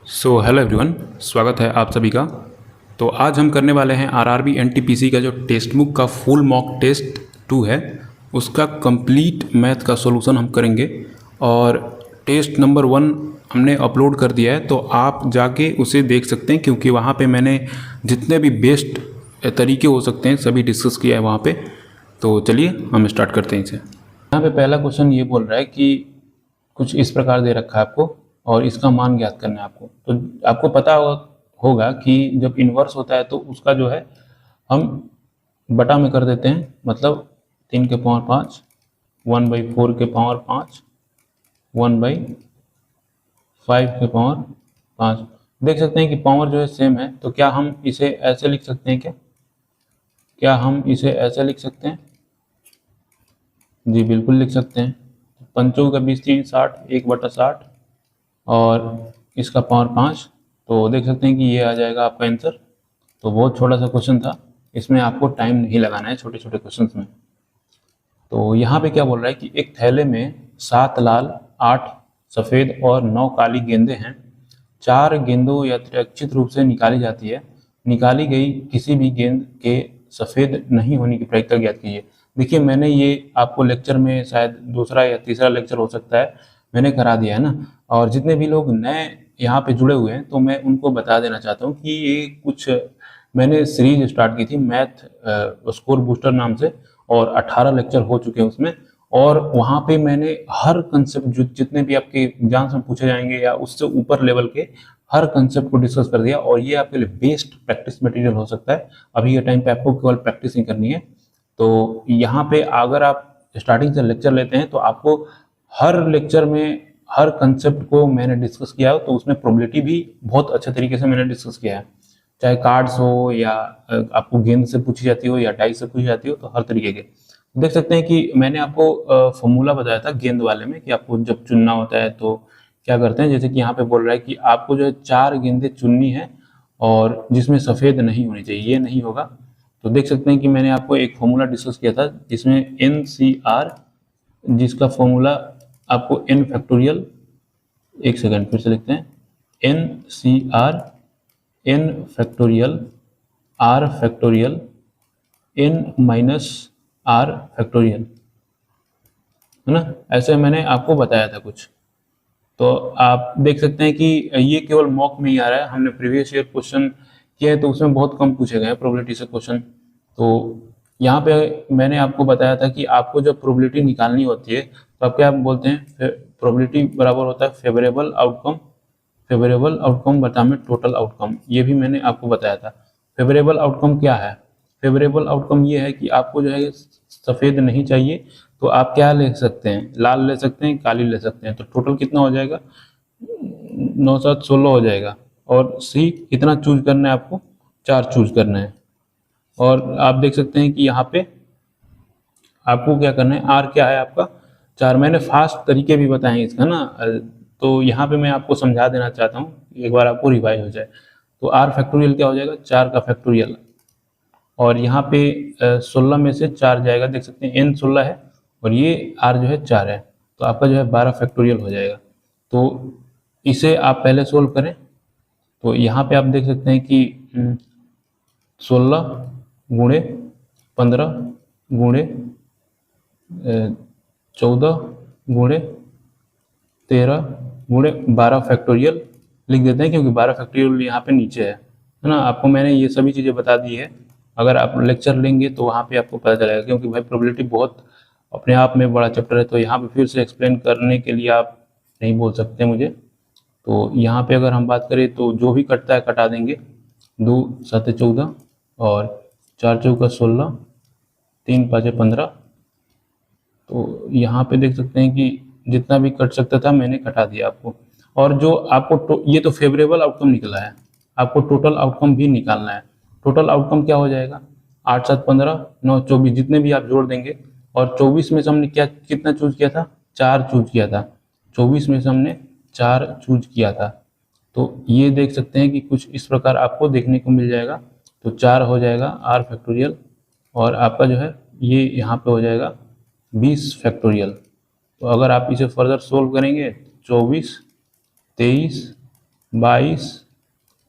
Hello everyone, स्वागत है आप सभी का। तो आज हम करने वाले हैं आरआरबी एनटीपीसी का जो टेक्स्ट बुक का फुल मॉक टेस्ट 2 है, उसका कंप्लीट मैथ का सॉल्यूशन हम करेंगे। और टेस्ट नंबर 1 हमने अपलोड कर दिया है, तो आप जाके उसे देख सकते हैं, क्योंकि वहाँ पे मैंने जितने भी बेस्ट तरीके हो सकते हैं सभी डिस्कस किया है वहाँ पे। तो चलिए हम स्टार्ट करते हैं इसे। यहाँ पे पहला क्वेश्चन ये बोल रहा है कि कुछ इस प्रकार दे रखा है आपको और इसका मान ज्ञात करना है आपको। तो आपको पता होगा कि जब इन्वर्स होता है तो उसका जो है हम बटा में कर देते हैं, मतलब 3 के पावर 5, 1/4 के पावर 5, 1/5 के पावर 5। देख सकते हैं कि पावर जो है सेम है, तो क्या हम इसे ऐसे लिख सकते हैं? क्या हम इसे ऐसे लिख सकते हैं? जी बिल्कुल लिख सकते हैं। पंचों का 20 3 60, 1/60 और इसका पावर 5। तो देख सकते हैं कि ये आ जाएगा आपका आंसर। तो बहुत छोटा सा क्वेश्चन था, इसमें आपको टाइम नहीं लगाना है छोटे छोटे क्वेश्चन में। तो यहाँ पे क्या बोल रहा है कि एक थैले में 7 लाल, 8 सफ़ेद और 9 काली गेंदें हैं। 4 गेंदों यादृच्छिक रूप से निकाली जाती है। निकाली गई किसी भी गेंद के सफ़ेद नहीं होने की प्रायिकता ज्ञात कीजिए। देखिए, मैंने ये आपको लेक्चर में शायद दूसरा या तीसरा लेक्चर हो सकता है, मैंने करा दिया है ना। और जितने भी लोग नए यहाँ पे जुड़े हुए हैं, तो मैं उनको बता देना चाहता हूँ कि ये कुछ मैंने सीरीज स्टार्ट की थी मैथ स्कोर बूस्टर नाम से, और 18 लेक्चर हो चुके हैं उसमें। और वहाँ पे मैंने हर कंसेप्ट जितने भी आपके एग्जाम्स में पूछे जाएंगे या उससे ऊपर लेवल के हर कंसेप्ट को डिस्कस कर दिया, और ये आपके लिए बेस्ट प्रैक्टिस मटेरियल हो सकता है। अभी के टाइम पे आपको केवल प्रैक्टिस ही करनी है। तो यहाँ पे अगर आप स्टार्टिंग से लेक्चर लेते हैं तो आपको हर लेक्चर में हर कंसेप्ट को मैंने डिस्कस किया हो, तो उसमें प्रोबेबिलिटी भी बहुत अच्छे तरीके से मैंने डिस्कस किया है। चाहे कार्ड्स हो या आपको गेंद से पूछी जाती हो या डाई से पूछी जाती हो, तो हर तरीके के देख सकते हैं कि मैंने आपको फॉर्मूला बताया था गेंद वाले में कि आपको जब चुनना होता है तो क्या करते हैं। जैसे कि यहाँ पे बोल रहा है कि आपको जो है 4 गेंदें चुननी है और जिसमें सफ़ेद नहीं होनी चाहिए, ये नहीं होगा। तो देख सकते हैं कि मैंने आपको एक फॉर्मूला डिस्कस किया था जिसमें NCR, जिसका फॉर्मूला आपको n फैक्टोरियल, एक सेकंड फिर से लिखते हैं, NCR n factorial r factorial n minus r factorial, है ना। ऐसे मैंने आपको बताया था कुछ। तो आप देख सकते हैं कि ये केवल मॉक में ही आ रहा है, हमने प्रीवियस ईयर क्वेश्चन किया है तो उसमें बहुत कम पूछे गए हैं प्रोबेबिलिटी से क्वेश्चन। तो यहाँ पे मैंने आपको बताया था कि आपको जब प्रोबेबिलिटी निकालनी होती है तो आप क्या बोलते हैं, प्रोबेबिलिटी बराबर होता है फेवरेबल आउटकम बटा में टोटल आउटकम। ये भी मैंने आपको बताया था। फेवरेबल आउटकम क्या है? फेवरेबल आउटकम ये है कि आपको जो है सफ़ेद नहीं चाहिए, तो आप क्या ले सकते हैं, लाल ले सकते हैं, काली ले सकते हैं। तो टोटल कितना हो जाएगा? 9 7 16 हो जाएगा। और सी कितना चूज करना है आपको? 4 चूज करना है। और आप देख सकते हैं कि यहाँ पे आपको क्या करना है, आर क्या है आपका? 4। मैंने फास्ट तरीके भी बताए इसका ना, तो यहाँ पे मैं आपको समझा देना चाहता हूँ, एक बार आपको रिवाइज हो जाए। तो आर फैक्टोरियल क्या हो जाएगा? 4 का फैक्टोरियल। और यहाँ पे 16 में से 4 जाएगा, देख सकते हैं n 16 है और ये r जो है 4 है, तो आपका जो है 12 फैक्टोरियल हो जाएगा। तो इसे आप पहले सोल्व करें। तो यहाँ पे आप देख सकते हैं कि 16 गुणे 15 गुणे 14 गुणे 13 गुणे 12 फैक्टोरियल लिख देते हैं, क्योंकि 12 फैक्टोरियल यहाँ पे नीचे है ना। आपको मैंने ये सभी चीज़ें बता दी है, अगर आप लेक्चर लेंगे तो वहाँ पे आपको पता चलेगा, क्योंकि भाई प्रोबेबिलिटी बहुत अपने आप में बड़ा चैप्टर है, तो यहाँ पे फिर से एक्सप्लेन करने के लिए आप नहीं बोल सकते मुझे। तो यहाँ पे अगर हम बात करें तो जो भी कटता है कटा देंगे। 2 7 14 और 4 चौका 16, 3 5 15। तो यहाँ पे देख सकते हैं कि जितना भी कट सकता था मैंने कटा दिया आपको। और जो आपको ये तो फेवरेबल आउटकम निकला है, आपको टोटल आउटकम भी निकालना है। टोटल आउटकम क्या हो जाएगा? 8 7 15 9 24, जितने भी आप जोड़ देंगे। और 24 में से हमने कितना चूज किया था? 4 चूज किया था। 24 में से हमने 4 चूज किया था। तो ये देख सकते हैं कि कुछ इस प्रकार आपको देखने को मिल जाएगा। तो 4 हो जाएगा r फैक्टोरियल, और आपका जो है ये यहाँ पे हो जाएगा 20 फैक्टोरियल। तो अगर आप इसे फर्दर सोल्व करेंगे, 24 23 22,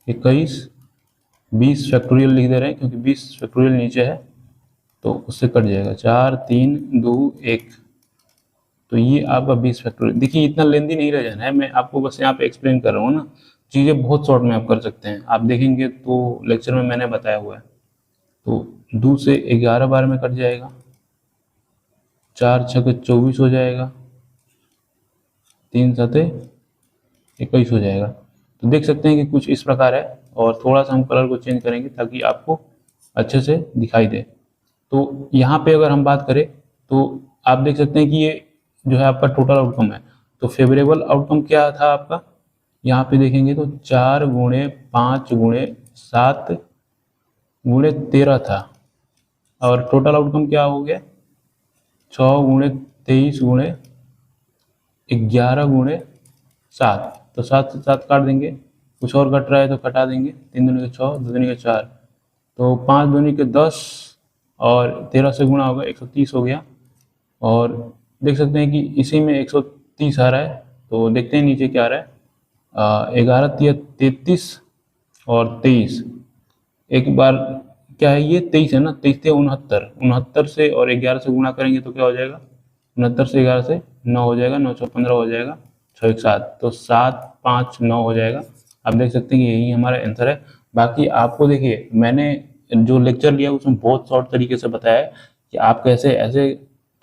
21, 20 फैक्टोरियल लिख दे रहे हैं क्योंकि 20 फैक्टोरियल नीचे है, तो उससे कट जाएगा 4, 3, 2, 1। तो ये आपका 20 फैक्टोरियल। देखिए इतना लेंदी नहीं रह जाना है, मैं आपको बस यहाँ पे एक्सप्लेन कर रहा हूँ ना, चीज़ें बहुत शॉर्ट में आप कर सकते हैं। आप देखेंगे तो लेक्चर में मैंने बताया हुआ है। तो 2 से 11 बार में कट जाएगा, 4 छक्के 24 हो जाएगा, 3 सते 21 हो जाएगा। तो देख सकते हैं कि कुछ इस प्रकार है, और थोड़ा सा हम कलर को चेंज करेंगे ताकि आपको अच्छे से दिखाई दे। तो यहाँ पे अगर हम बात करें तो आप देख सकते हैं कि ये जो है आपका टोटल आउटकम है। तो फेवरेबल आउटकम क्या था आपका, यहाँ पे देखेंगे तो 4 गुणे 5 गुणे 7 गुणे 13 था, और टोटल आउटकम क्या हो गया 6 गुणे 23 गुणे 11 गुणे 7। तो 7 से 7 काट देंगे, कुछ और कट रहा है तो कटा देंगे। 3 दूनी के 6, 2 दूनी के 4, तो 5 दूनी के 10, और 13 से गुणा होगा 130 हो गया। और देख सकते हैं कि इसी में 130 आ रहा है, तो देखते हैं नीचे क्या आ रहा है। 11 तिया 33 और 23, एक बार क्या है ये 23 है ना, 23 थे 69, 69 से और 11 से गुणा करेंगे तो क्या हो जाएगा, 69 से 11 से 9 हो जाएगा, 9 6 15 हो जाएगा, 6 1 7, तो 7 5 9 हो जाएगा। आप देख सकते हैं कि यही हमारा आंसर है। बाकी आपको देखिए मैंने जो लेक्चर लिया उसमें बहुत शॉर्ट तरीके से बताया है कि आप कैसे ऐसे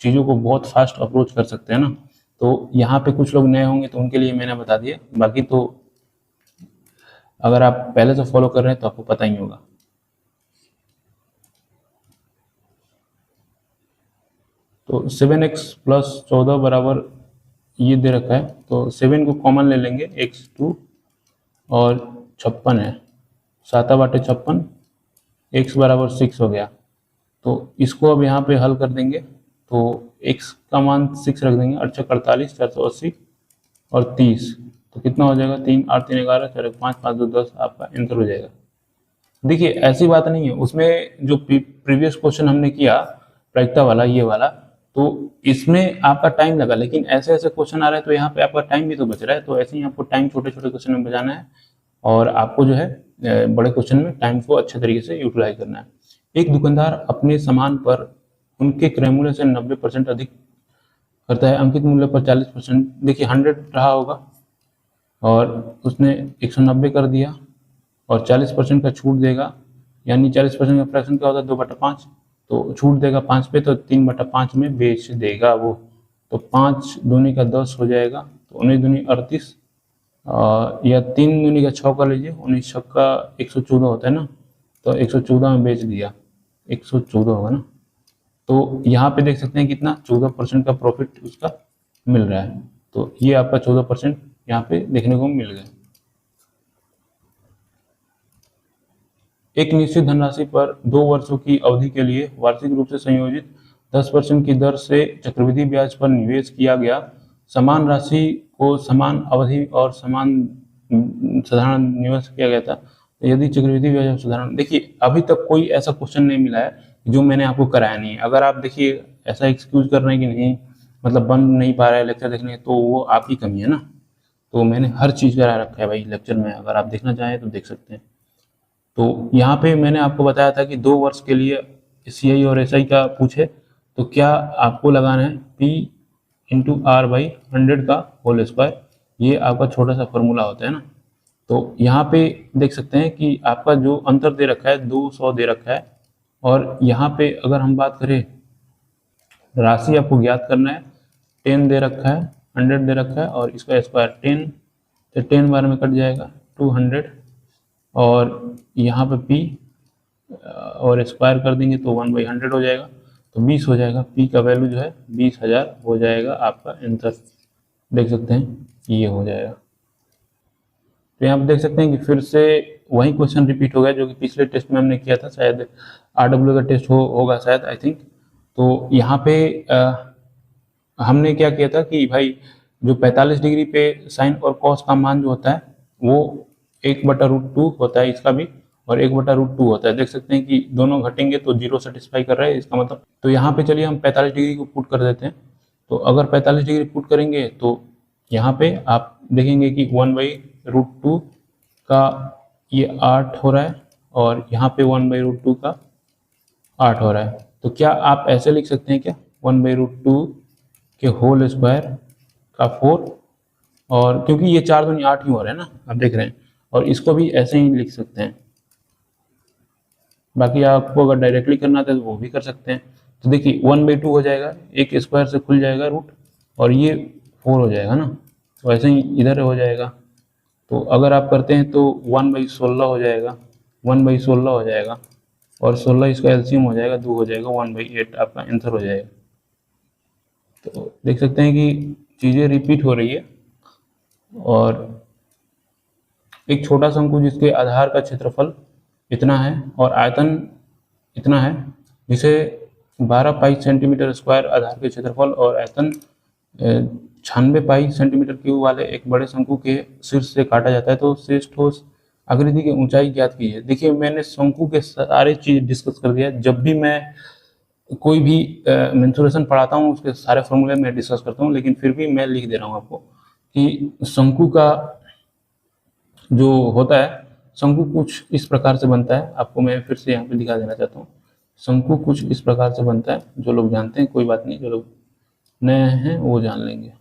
चीज़ों को बहुत फास्ट अप्रोच कर सकते हैं ना। तो यहाँ पे कुछ लोग नए होंगे तो उनके लिए मैंने बता दिया, बाकी तो अगर आप पहले से फॉलो कर रहे हैं तो आपको पता ही होगा। तो 7x प्लस 14 बराबर ये दे रखा है, तो 7 को कॉमन ले लेंगे, x2 और 56 है, 7 बाटे 56, x बराबर 6 हो गया। तो इसको अब यहाँ पे हल कर देंगे, तो x का मान 6 रख देंगे, 8 6 48, 480 और 30, तो कितना हो जाएगा 3 8 3 11, 4 1 5 5 2 10, आपका आंसर हो जाएगा। देखिए ऐसी बात नहीं है, उसमें जो प्रीवियस क्वेश्चन हमने किया प्रायिकता वाला ये वाला, तो इसमें आपका टाइम लगा, लेकिन ऐसे ऐसे क्वेश्चन आ रहे हैं तो यहाँ पे आपका टाइम भी तो बच रहा है। तो ऐसे ही आपको टाइम छोटे छोटे क्वेश्चन में बचाना है, और आपको जो है बड़े क्वेश्चन में टाइम को अच्छे तरीके से यूटिलाइज करना है। एक दुकानदार अपने सामान पर उनके क्रय मूल्य से 90% अधिक करता है, अंकित मूल्य पर 40%, देखिए 100 रहा होगा और उसने 190 कर दिया और 40% का छूट देगा, यानी 40% का फ्रैक्शन क्या होता है 2/5, तो छूट देगा 5 पे, तो 3/5 में बेच देगा वो। तो 5 दूनी का 10 हो जाएगा, तो 19 दूनी 38, या 3 दूनी का 6 कर लीजिए, 19 छक्का 114 होता है ना, तो 114 में बेच दिया, 114 होगा ना। तो यहाँ पे देख सकते हैं कितना 14% का प्रॉफिट उसका मिल रहा है। तो ये आपका 14% यहाँ पे देखने को मिल गया। एक निश्चित धनराशि पर 2 वर्षों की अवधि के लिए वार्षिक रूप से संयोजित 10% की दर से चक्रवृद्धि ब्याज पर निवेश किया गया समान राशि को समान अवधि और समान साधारण निवेश किया गया था, तो यदि चक्रवृद्धि ब्याज और साधारण, देखिए अभी तक कोई ऐसा क्वेश्चन नहीं मिला है जो मैंने आपको कराया नहीं है। अगर आप देखिए ऐसा एक्सक्यूज कर रहे हैं कि नहीं मतलब बन नहीं पा रहा है लेक्चर देखने, तो वो आपकी कमी है ना। तो मैंने हर चीज़ करा रखा है भाई लेक्चर में, अगर आप देखना चाहें तो देख सकते हैं। तो यहाँ पे मैंने आपको बताया था कि 2 वर्ष के लिए CI और SI का पूछे तो क्या आपको लगाना है P इंटू R बाई 100 का होल स्क्वायर, ये आपका छोटा सा फॉर्मूला होता है ना। तो यहाँ पे देख सकते हैं कि आपका जो अंतर दे रखा है 200 दे रखा है, और यहाँ पे अगर हम बात करें राशि आपको ज्ञात करना है, 10 दे रखा है, 100 दे रखा है, और इसका स्क्वायर 10, तो 10 बार में कट जाएगा 200, और यहाँ पे P और स्क्वायर कर देंगे तो 1/100 हो जाएगा, तो 20 हो जाएगा। P का वैल्यू जो है 20,000 हो जाएगा आपका आंसर। देख सकते हैं ये हो जाएगा। तो यहाँ पे देख सकते हैं कि फिर से वही क्वेश्चन रिपीट हो गया जो कि पिछले टेस्ट में हमने किया था, शायद RW का टेस्ट होगा शायद, आई थिंक। तो यहाँ पे हमने क्या किया था कि भाई जो 45 डिग्री पे साइन और कॉस का मान जो होता है वो 1/√2 होता है इसका भी, और 1/√2 होता है। देख सकते हैं कि दोनों घटेंगे तो 0 सेटिस्फाई कर रहा है इसका मतलब। तो यहाँ पे चलिए हम 45 डिग्री को पुट कर देते हैं। तो अगर 45 डिग्री पुट करेंगे तो यहाँ पे आप देखेंगे कि 1/√2 का ये 8 हो रहा है और यहाँ पे 1/√2 का 8 हो रहा है। तो क्या आप ऐसे लिख सकते हैं क्या, 1/√2 के होल स्क्वायर का 4, और क्योंकि ये 4 दूनी 8 ही हो रहा है ना, आप देख रहे हैं, और इसको भी ऐसे ही लिख सकते हैं। बाकी आपको अगर डायरेक्टली करना था तो वो भी कर सकते हैं। तो देखिए 1/2 हो जाएगा, एक स्क्वायर से खुल जाएगा रूट, और ये 4 हो जाएगा ना, तो ऐसे ही इधर हो जाएगा। तो अगर आप करते हैं तो 1/16 हो जाएगा, 1/16 हो जाएगा, और 16 इसका एलसीएम हो जाएगा, 2 हो जाएगा, 1/8 आपका आंसर हो जाएगा। तो देख सकते हैं कि चीज़ें रिपीट हो रही है। और एक छोटा शंकु जिसके आधार का क्षेत्रफल इतना है और आयतन इतना है, जिसे 12 पाई सेंटीमीटर स्क्वायर आधार के क्षेत्रफल और आयतन 96 पाई सेंटीमीटर क्यूब वाले एक बड़े शंकु के शीर्ष से काटा जाता है, तो शेष ठोस आकृति की ऊंचाई ज्ञात कीजिए। देखिए मैंने शंकु के सारे चीज डिस्कस कर दिया। जब भी मैं कोई भी मेंसुरेशन पढ़ाता हूँ उसके सारे फॉर्मूले मैं डिस्कस करता हूँ, लेकिन फिर भी मैं लिख दे रहा हूँ आपको कि शंकु का जो होता है, शंकु कुछ इस प्रकार से बनता है। आपको मैं फिर से यहाँ पे दिखा देना चाहता हूँ। शंकु कुछ इस प्रकार से बनता है, जो लोग जानते हैं कोई बात नहीं, जो लोग नए हैं वो जान लेंगे।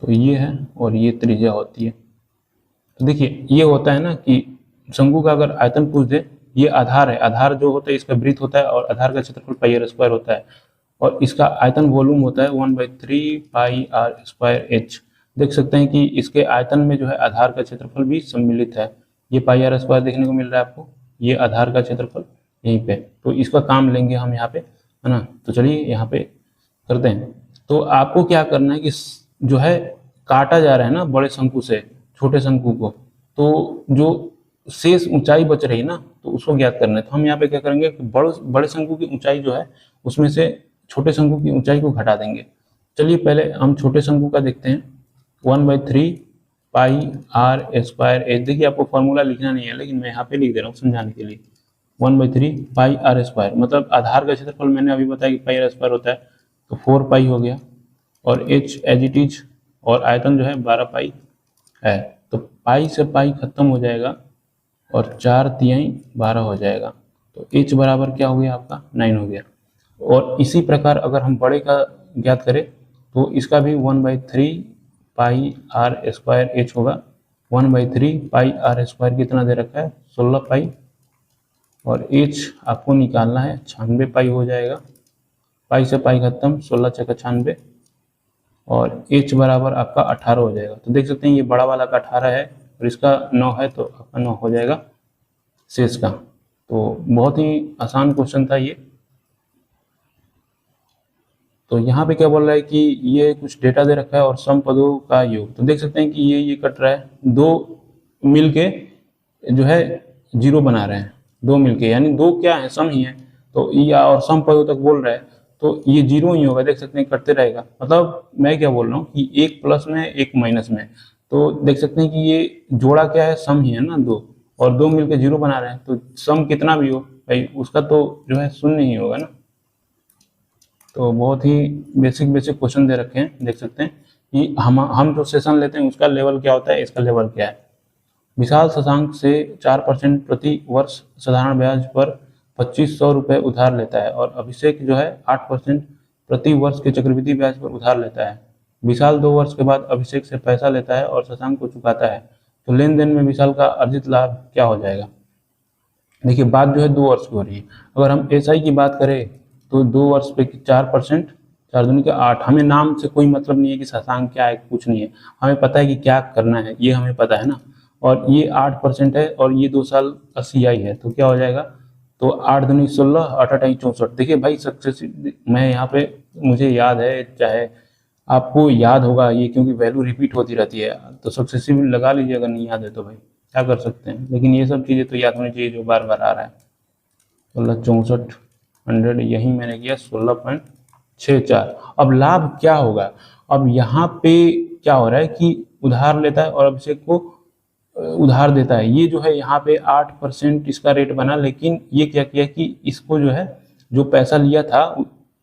तो ये है और ये त्रिज्या होती है। तो देखिए ये होता है ना कि शंकु का अगर आयतन पूछ दे, ये आधार है, आधार जो होता है इसका वृत्त होता है और आधार का क्षेत्रफल पाई आर स्क्वायर होता है, और इसका आयतन वॉल्यूम होता है 1/3 पाई आर स्क्वायर एच। देख सकते हैं कि इसके आयतन में जो है आधार का क्षेत्रफल भी सम्मिलित है। ये पाई आर स्क्वायर देखने को मिल रहा है आपको, ये आधार का क्षेत्रफल यहीं पे, तो इसका काम लेंगे हम यहाँ पे, है ना। तो चलिए यहाँ पे करते हैं। तो आपको क्या करना है कि जो है काटा जा रहा है ना बड़े शंकु से छोटे शंकु को, तो जो शेष ऊंचाई बच रही है ना, तो उसको ज्ञात करना है। तो हम यहाँ पे क्या करेंगे कि बड़े शंकु की ऊंचाई जो है उसमें से छोटे शंकु की ऊंचाई को घटा देंगे। चलिए पहले हम छोटे शंकु का देखते हैं। 1/3 पाई आर स्क्वायर एच। देखिए आपको फॉर्मूला लिखना नहीं है, लेकिन मैं यहाँ पे लिख दे रहा हूँ समझाने के लिए। 1/3 पाई आर स्क्वायर, मतलब आधार का क्षेत्रफल मैंने अभी बताया कि पाई आर स्क्वायर होता है, तो 4 पाई हो गया, और एच एज इट इज, और आयतन जो है 12 पाई है। तो पाई से पाई खत्म हो जाएगा और 4 × 12 हो जाएगा। तो एच बराबर क्या हो गया आपका 9 हो गया। और इसी प्रकार अगर हम बड़े का ज्ञात करें तो इसका भी 1/3 पाई आर स्क्वायर एच होगा। 1/3 पाई आर स्क्वायर कितना दे रखा है 16 पाई, और एच आपको निकालना है 96 पाई हो जाएगा। पाई से पाई खत्म, 16 × 6 = 96, और एच बराबर आपका 18 हो जाएगा। तो देख सकते हैं ये बड़ा वाला का 18 है और इसका 9 है, तो आपका 9 हो जाएगा शेष का। तो बहुत ही आसान क्वेश्चन था ये। तो यहाँ पे क्या बोल रहा है कि ये कुछ डेटा दे रखा है और सम पदों का योग। तो देख सकते हैं कि ये कट रहा है, दो मिलके जो है 0 बना रहे हैं, दो मिलके, यानी दो क्या है सम ही है। तो ये और सम पदों तक बोल रहा है, तो ये 0 ही होगा। देख सकते हैं कटते रहेगा। मतलब मैं क्या बोल रहा हूँ कि एक प्लस में एक माइनस में, तो देख सकते हैं कि ये जोड़ा क्या है सम ही है ना, दो और दो मिलके 0 बना रहे हैं। तो सम कितना भी हो भाई उसका तो जो है शून्य ही होगा ना। तो बहुत ही बेसिक क्वेश्चन दे रखे हैं। देख सकते हैं कि हम जो सेशन लेते हैं उसका लेवल क्या होता है, इसका लेवल क्या है। विशाल शशांक से 4% प्रति वर्ष साधारण ब्याज पर 2500 रुपये उधार लेता है, और अभिषेक जो है 8% प्रति वर्ष के चक्रवृद्धि ब्याज पर उधार लेता है। विशाल 2 वर्ष के बाद अभिषेक से पैसा लेता है और शशांक को चुकाता है। तो लेन देन में विशाल का अर्जित लाभ क्या हो जाएगा। देखिए बात जो है 2 वर्ष की हो रही है। अगर हम एसआई की बात करें तो 2 वर्ष पे 4%, 4 दूनी के 8। हमें नाम से कोई मतलब नहीं है कि शशांक क्या है, कुछ नहीं है। हमें पता है कि क्या करना है, ये हमें पता है ना। और ये 8% है और ये 2 साल का सीआई है, तो क्या हो जाएगा, तो 8 दूनी 16, 8 8 64। देखिए भाई सक्सेसिव, मैं यहाँ पे मुझे याद है, चाहे आपको याद होगा ये, क्योंकि वैल्यू रिपीट होती रहती है, तो सक्सेसिव लगा लीजिए अगर नहीं याद है तो भाई क्या कर सकते हैं। लेकिन ये सब चीज़ें तो याद होनी चाहिए जो बार बार आ रहा है। 16 64 100, यही मैंने किया 16.64। अब लाभ क्या होगा। अब यहाँ पे क्या हो रहा है कि उधार लेता है और अभिषेक को उधार देता है। ये जो है यहाँ पे 8% इसका रेट बना, लेकिन ये क्या किया कि इसको जो है जो पैसा लिया था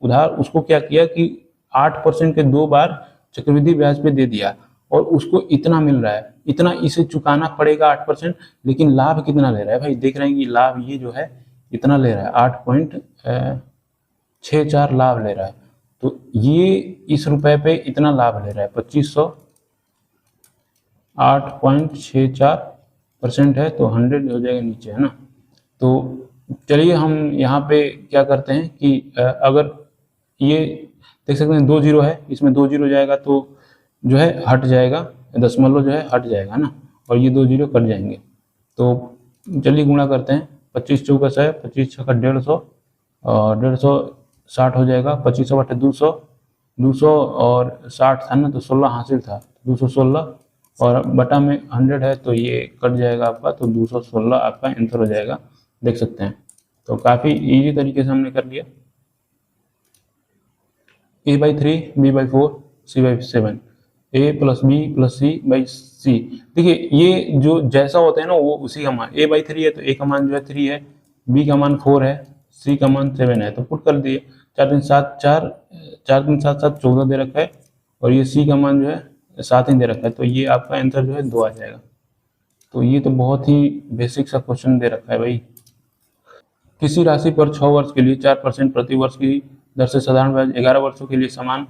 उधार, उसको क्या किया कि 8% के 2 बार चक्रवृद्धि ब्याज पे दे दिया। और उसको इतना मिल रहा है, इतना इसे चुकाना पड़ेगा 8%, लेकिन लाभ कितना ले रहा है भाई, देख रहे हैं कि लाभ ये जो है इतना ले रहा है 8.64 लाभ ले रहा है। तो ये इस रुपए पे इतना लाभ ले रहा है 2500, 8.64% है तो 100 हो जाएगा नीचे, है ना। तो चलिए हम यहाँ पे क्या करते हैं कि अगर ये देख सकते हैं 2 जीरो है, इसमें 2 जीरो जाएगा तो जो है हट जाएगा, दशमलव जो है हट जाएगा ना, और ये 2 जीरो कट जाएंगे। तो चलिए गुणा करते हैं, 25 चौकस है, 25 छक्का 150, और 150 हो जाएगा, 25 बटे 200, 200 और 60 था ना, तो 16 हासिल था, 216 और बटा में 100 है तो ये कट जाएगा आपका, तो 216 आपका आंसर हो जाएगा, देख सकते हैं। तो काफ़ी इजी तरीके से हमने कर लिया। a/3, b/4, c/7, a plus b plus c by c. देखिए ये जो जैसा होता है ना वो उसी का मान, a/3 है तो a का मान जो है 3 है, b का मान 4 है, c का मान 7 है, तो पुट कर दिए, 4 3 7 4, 4 3 7 7 14 दे रखा है, और ये c का मान जो है 7 ही दे रखा है, तो ये आपका आंसर जो है 2 आ जाएगा। तो ये तो बहुत ही बेसिक सा क्वेश्चन दे रखा है भाई। किसी राशि पर 6 वर्ष के लिए 4% प्रति वर्ष की दर से साधारण ब्याज 11 वर्षों के लिए समान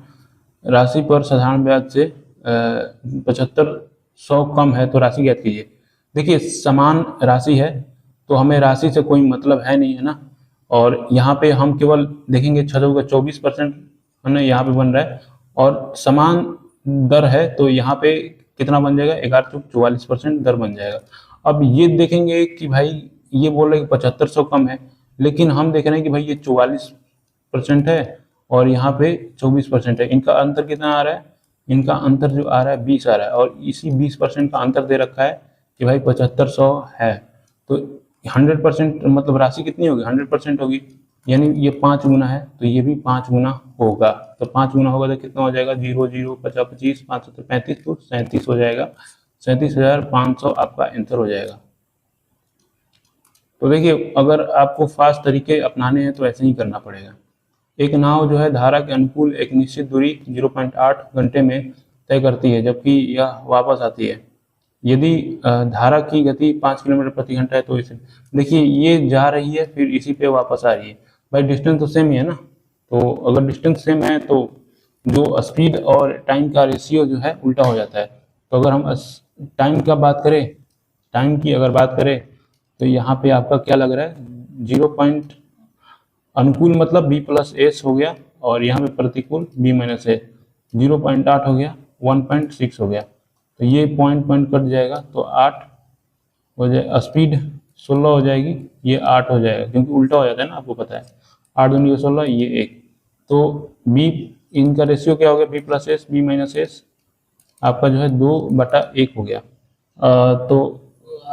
राशि पर साधारण ब्याज से 7500 कम है तो राशि ज्ञात कीजिए। देखिए समान राशि है तो हमें राशि से कोई मतलब है नहीं, है ना, और यहाँ पे हम केवल देखेंगे 6 का 24% है ना यहाँ पे बन रहा है, और समान दर है तो यहाँ पे कितना बन जाएगा, 11 44% दर बन जाएगा। अब ये देखेंगे कि भाई ये बोल रहे हैं कि 7500 कम है, लेकिन हम देख रहे हैं कि भाई ये 44% है और यहाँ पे 24% है, इनका अंतर कितना आ रहा है, इनका अंतर जो आ रहा है 20 आ रहा है, और इसी 20% का अंतर दे रखा है कि भाई 7500 है, तो 100% मतलब राशि कितनी होगी, 100% होगी, यानी ये 5 गुना है तो ये भी 5 गुना होगा, तो 5 गुना होगा तो कितना हो जाएगा, 0 0 50 25 5 35, तो 37 हो जाएगा, 37,500 आपका आंसर हो जाएगा। तो देखिए अगर आपको फास्ट तरीके अपनाने हैं तो ऐसे ही करना पड़ेगा। एक नाव जो है धारा के अनुकूल एक निश्चित दूरी 0.8 घंटे में तय करती है जबकि यह वापस आती है, यदि धारा की गति 5 किलोमीटर प्रति घंटा है तो इसे देखिए ये जा रही है फिर इसी पे वापस आ रही है, भाई डिस्टेंस तो सेम ही है ना, तो अगर डिस्टेंस सेम है तो जो स्पीड और टाइम का रेशियो जो है उल्टा हो जाता है। तो अगर हम टाइम का बात करें, टाइम की अगर बात करें तो यहाँ पे आपका क्या लग रहा है, 0 पॉइंट अनुकूल मतलब b प्लस एस हो गया, और यहाँ पे प्रतिकूल b माइनस ए, 0.8 हो गया, 1.6 हो गया, तो ये पॉइंट कट जाएगा तो 8 हो जाए, स्पीड 16 हो जाएगी, ये 8 हो जाएगा क्योंकि उल्टा हो जाता है ना, आपको पता है, 8 दूनी 16, ये 1, तो b इनका रेशियो क्या हो गया, b plus S b minus S आपका जो है 2/1 हो गया। तो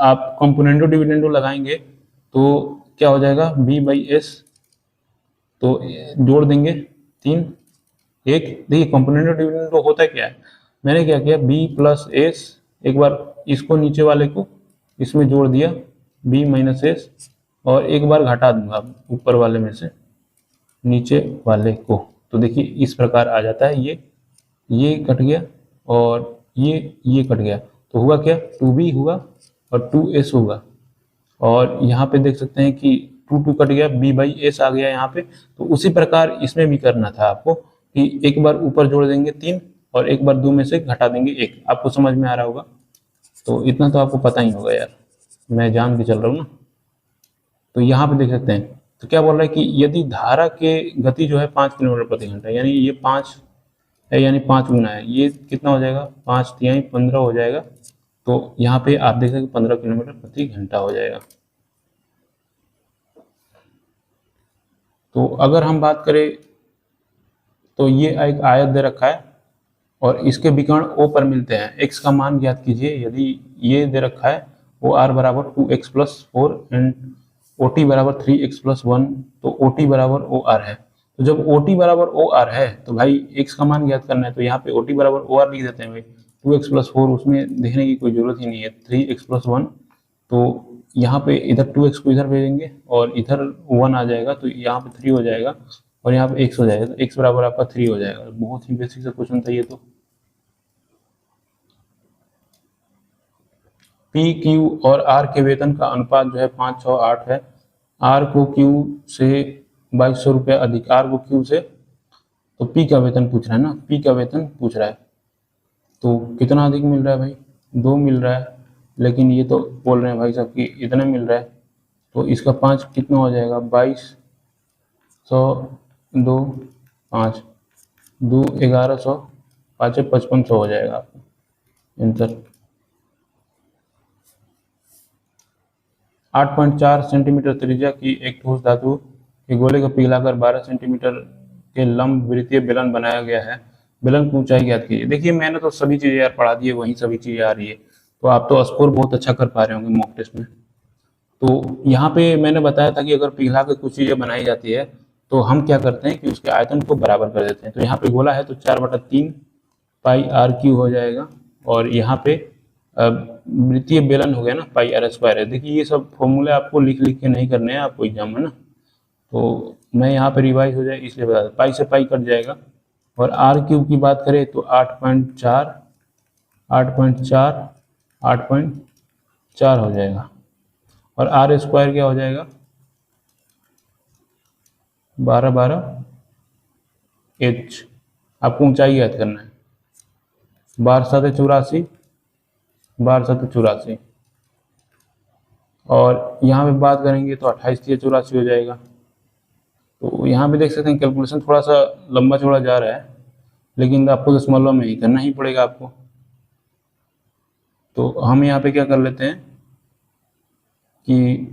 आप कंपोनेंटो डिविडेंडो लगाएंगे तो क्या हो जाएगा, b/s, तो जोड़ देंगे 3 1, देखिए कंपोनेंटो डिविडेंडो होता क्या है, मैंने क्या किया, b प्लस एस, एक बार इसको नीचे वाले को इसमें जोड़ दिया b माइनस एस, और एक बार घटा दूंगा ऊपर वाले में से नीचे वाले को, तो देखिए इस प्रकार आ जाता है, ये कट गया और ये कट गया, तो हुआ क्या, 2b हुआ और 2s होगा, और यहाँ पे देख सकते हैं कि 2 कट गया, b/s आ गया यहाँ पे। तो उसी प्रकार इसमें भी करना था आपको कि एक बार ऊपर जोड़ देंगे 3 और एक बार 2 में से घटा देंगे 1, आपको समझ में आ रहा होगा, तो इतना तो आपको पता ही होगा यार, मैं जान के चल रहा हूँ ना। तो यहाँ पे देख सकते हैं, तो क्या बोल रहा है कि यदि धारा के गति जो है 5 किलोमीटर प्रति घंटा, यानी ये 5 है, यानी 5 गुना है, ये कितना हो जाएगा, 5 तिहाई 15 हो जाएगा, तो यहाँ पे आप देख सकते 15 किलोमीटर प्रति घंटा हो जाएगा। तो अगर हम बात करें तो ये एक आयत दे रखा है और इसके विकर्ण O पर मिलते हैं, x का मान ज्ञात कीजिए, यदि ये दे रखा है OR बराबर 2x प्लस 4 एंड OT बराबर 3x प्लस 1, तो OT बराबर OR है, तो जब OT बराबर OR है तो भाई x का मान ज्ञात करना है, तो यहाँ पे OT बराबर OR लिख देते हैं भाई, 2x प्लस 4 उसमें देखने की कोई जरूरत ही नहीं है, 3x प्लस 1, तो यहाँ पे इधर 2x को इधर भेजेंगे और इधर 1 आ जाएगा, तो यहाँ पे 3 हो जाएगा और यहाँ पे x हो जाएगा, तो x बराबर आपका 3 हो जाएगा। बहुत ही बेसिक सा क्वेश्चन था ये तो। पी क्यू और आर के वेतन का अनुपात जो है 5:6:8 है। आर को क्यू से 2200 रुपये अधिक, आर को क्यू से, तो पी का वेतन पूछ रहा है ना, पी का वेतन पूछ रहा है, तो कितना अधिक मिल रहा है भाई, 2 मिल रहा है, लेकिन ये तो बोल रहे हैं भाई साहब कि इतना मिल रहा है, तो इसका 5 कितना हो जाएगा, 2200, 2, 5, 2, 1100, 5 5500 हो जाएगा आपका आंसर। 8.4 सेंटीमीटर त्रिज्या की एक ठोस धातु के गोले को पिघलाकर 12 सेंटीमीटर के लंब वृत्तीय बेलन बनाया गया है। बेलन की ऊंचाई ज्ञात कीजिए। देखिए मैंने तो सभी चीजें यार पढ़ा दी है, वही सभी चीजें आ रही है, तो आप तो स्कोर बहुत अच्छा कर पा रहे होंगे मॉक टेस्ट में। तो यहाँ पे मैंने बताया था कि अगर पिघला के कुछ चीजें बनाई जाती है तो हम क्या करते हैं कि उसके आयतन को बराबर कर देते हैं। तो यहाँ पे गोला है तो 4/3 पाई आर क्यू हो जाएगा, और यहाँ पे वृत्तीय बेलन हो गया ना, पाई आर स्क्वायर है। देखिए ये सब फॉर्मूले आपको लिख लिख के नहीं करने हैं आपको एग्जाम में ना, तो मैं यहाँ पे रिवाइज हो जाए इसलिए बता दें, पाई से पाई कट जाएगा। और आर क्यूब की बात करें तो 8.4 8.4 8.4 हो जाएगा, और आर स्क्वायर क्या हो जाएगा, 12 एच। आपको ऊंचाई याद करना है, 12 84, 12 84, और यहाँ पे बात करेंगे तो 28 84 हो जाएगा। तो यहाँ पे देख सकते हैं कैलकुलेशन थोड़ा सा लंबा चौड़ा जा रहा है, लेकिन आपको दशमलव में ही करना ही पड़ेगा आपको। तो हम यहाँ पे क्या कर लेते हैं कि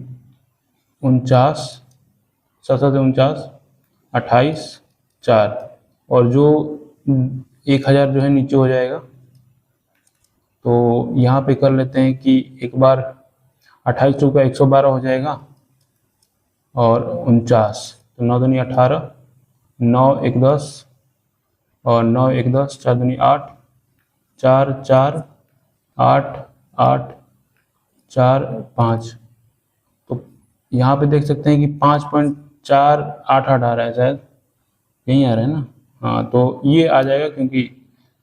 49, 7 28 4, और जो 1000 जो है नीचे हो जाएगा, तो यहाँ पे कर लेते हैं कि एक बार 28 का 112 हो जाएगा, और 49, तो 9 दूनी 18, 9 1 10, और 9 1 10, 4 दूनी 8, 4 4 8 8 4 5। तो यहाँ पे देख सकते हैं कि 5.488 आ रहा है, शायद यहीं आ रहा है ना, हाँ तो ये आ जाएगा, क्योंकि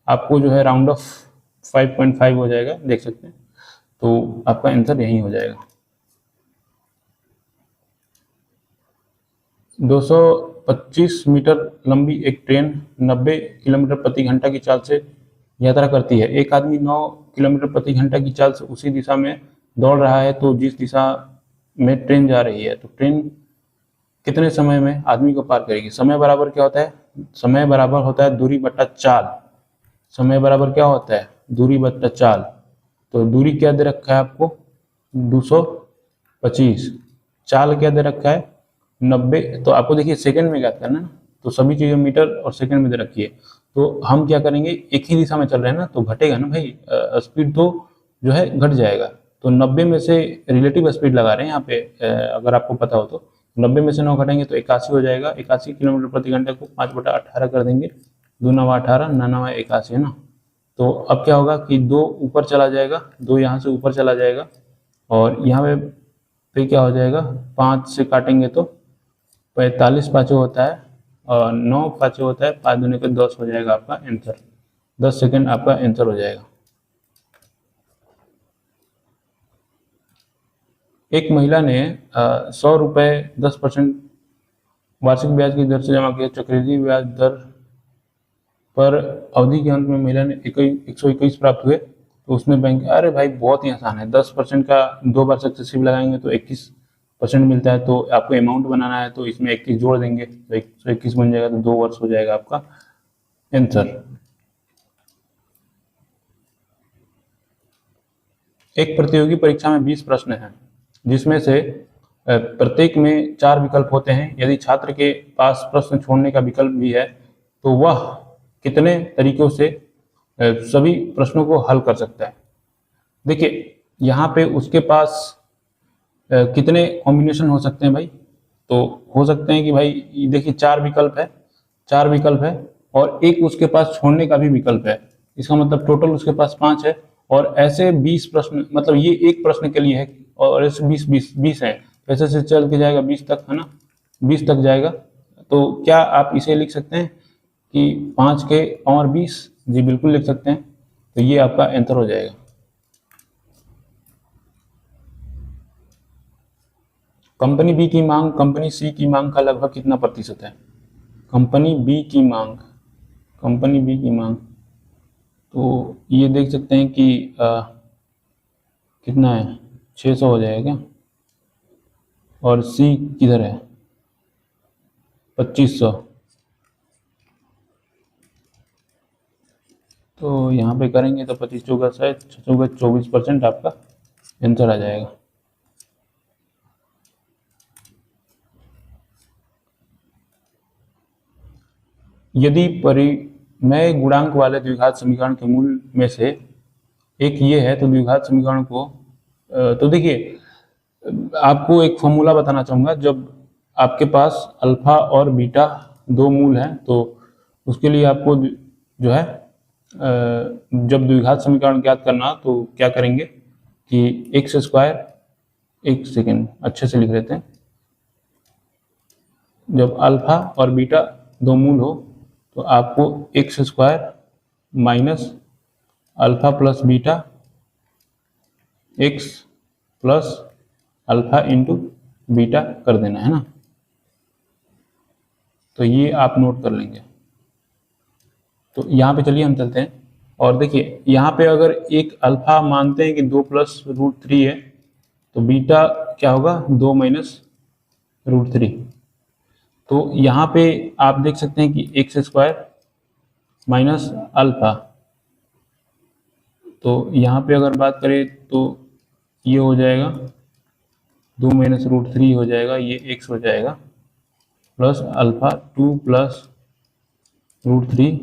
आपको जो है राउंड ऑफ 5.5 हो जाएगा, देख सकते हैं, तो आपका आंसर यही हो जाएगा। 225 मीटर लंबी एक ट्रेन 90 किलोमीटर प्रति घंटा की चाल से यात्रा करती है। एक आदमी 9 किलोमीटर प्रति घंटा की चाल से उसी दिशा में दौड़ रहा है, तो जिस दिशा में ट्रेन जा रही है, तो ट्रेन कितने समय में आदमी को पार करेगी। समय बराबर क्या होता है, समय बराबर होता है दूरी बट्टा चाल। समय बराबर क्या होता है, दूरी बट्टा चाल। तो दूरी क्या दे रखा है आपको, 225, चाल क्या दे रखा है 90। तो आपको देखिए सेकंड में याद करना है, तो सभी चीजें मीटर और सेकंड में दे रखी है। तो हम क्या करेंगे, एक ही दिशा में चल रहे हैं ना, तो घटेगा ना भाई, स्पीड तो जो है घट जाएगा। तो 90 में से रिलेटिव स्पीड लगा रहे हैं यहाँ पे, अगर आपको पता हो तो 90 में से 9 घटेंगे तो 81 हो जाएगा। 81 किलोमीटर प्रति घंटे को 5/18 कर देंगे, 2 9 18, 9 9 81 है ना। तो अब क्या होगा कि 2 ऊपर चला जाएगा, 2 यहाँ से ऊपर चला जाएगा, और यहाँ पे क्या हो जाएगा, 5 से काटेंगे तो 45 पाँचों होता है, और 9 पाँचों होता है, 5 दूनी के 10 हो जाएगा आपका आंसर। 10 सेकंड आपका आंसर हो जाएगा। एक महिला ने 100 रुपये 10% वार्षिक ब्याज की दर से जमा किया। चक्रवृद्धि ब्याज दर पर अवधि के अंत में महिला ने 121 प्राप्त हुए, तो उसने बैंक, अरे भाई बहुत ही आसान है, 10% का 2 बार सक्सेसिव लगाएंगे तो 21% मिलता है। तो आपको अमाउंट बनाना है तो इसमें 21 जोड़ देंगे तो 121 बन जाएगा, तो 2 वर्ष हो जाएगा आपका आंसर। एक प्रतियोगी परीक्षा में 20 प्रश्न हैं, जिसमें से प्रत्येक में 4 विकल्प होते हैं। यदि छात्र के पास प्रश्न छोड़ने का विकल्प भी है तो वह कितने तरीकों से सभी प्रश्नों को हल कर सकता है। देखिए यहाँ पे उसके पास कितने कॉम्बिनेशन हो सकते हैं भाई, तो हो सकते हैं कि भाई देखिए 4 विकल्प है, 4 विकल्प है, और एक उसके पास छोड़ने का भी विकल्प है। इसका मतलब टोटल उसके पास 5 है, और ऐसे 20 प्रश्न, मतलब ये एक प्रश्न के लिए है, और ऐसे 20 है, ऐसे से चल के जाएगा 20 तक, है ना, 20 तक जाएगा। तो क्या आप इसे लिख सकते हैं कि 5 के और 20, जी बिल्कुल लिख सकते हैं। तो ये आपका आंसर हो जाएगा। कंपनी बी की मांग कंपनी सी की मांग का लगभग कितना प्रतिशत है? कंपनी बी की मांग तो ये देख सकते हैं कि कितना है, 600 हो जाएगा क्या? और सी किधर है? 2500। तो यहाँ पे करेंगे तो 25 चौका 24% आपका आंसर आ जाएगा। यदि परिमेय गुणांक वाले द्विघात समीकरण के मूल में से एक ये है तो द्विघात समीकरण को तो देखिए आपको एक फॉर्मूला बताना चाहूँगा। जब आपके पास अल्फा और बीटा दो मूल हैं तो उसके लिए आपको जो है जब द्विघात समीकरण ज्ञात करना तो क्या करेंगे कि एक्स स्क्वायर, एक सेकेंड अच्छे से लिख लेते हैं, जब अल्फा और बीटा दो मूल हो तो आपको x square minus alpha plus beta x plus alpha into beta कर देना है ना। तो ये आप नोट कर लेंगे। तो यहाँ पे चलिए हम चलते हैं और देखिए यहाँ पे अगर एक अल्फा मानते हैं कि 2+√3 है तो बीटा क्या होगा 2-√3। तो यहाँ पे आप देख सकते हैं कि एक्स स्क्वायर माइनस अल्फा, तो यहाँ पे अगर बात करें तो ये हो जाएगा 2-√3 हो जाएगा, ये एक्स हो जाएगा प्लस अल्फा 2+√3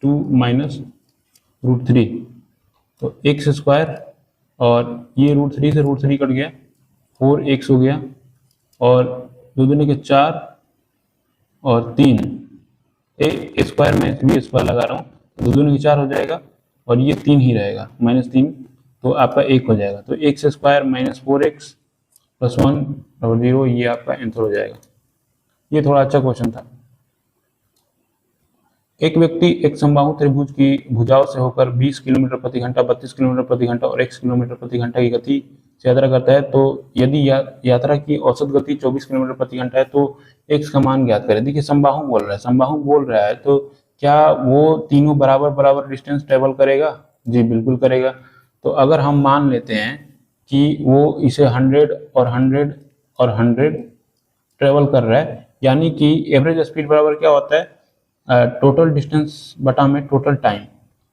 2-√3 तो एक्स स्क्वायर और ये √3 से √3 कट गया 4x हो गया और 2 दूनी के 4 और 3 ए स्क्वायर में भी स्क्वायर लगा रहा हूँ, 2 दूनी के 4 हो जाएगा और ये 3 ही रहेगा -3 तो आपका 1 हो जाएगा। तो एक्स स्क्वायर -4x + 1 ये आपका आंसर हो जाएगा। ये थोड़ा अच्छा क्वेश्चन था। एक व्यक्ति एक समबाहु त्रिभुज की भुजाओं से होकर 20 किलोमीटर प्रति घंटा, 32 किलोमीटर प्रति घंटा और x किलोमीटर प्रति घंटा की गति से यात्रा करता है। तो यदि यात्रा की औसत गति 24 किलोमीटर प्रति घंटा है तो x का मान ज्ञात करें। देखिए समबाहु बोल रहा है तो क्या वो तीनों बराबर डिस्टेंस ट्रेवल करेगा? जी बिल्कुल करेगा। तो अगर हम मान लेते हैं कि वो इसे 100 और 100 और 100 ट्रेवल कर रहा है, यानी कि एवरेज स्पीड बराबर क्या होता है टोटल डिस्टेंस बटा में टोटल टाइम।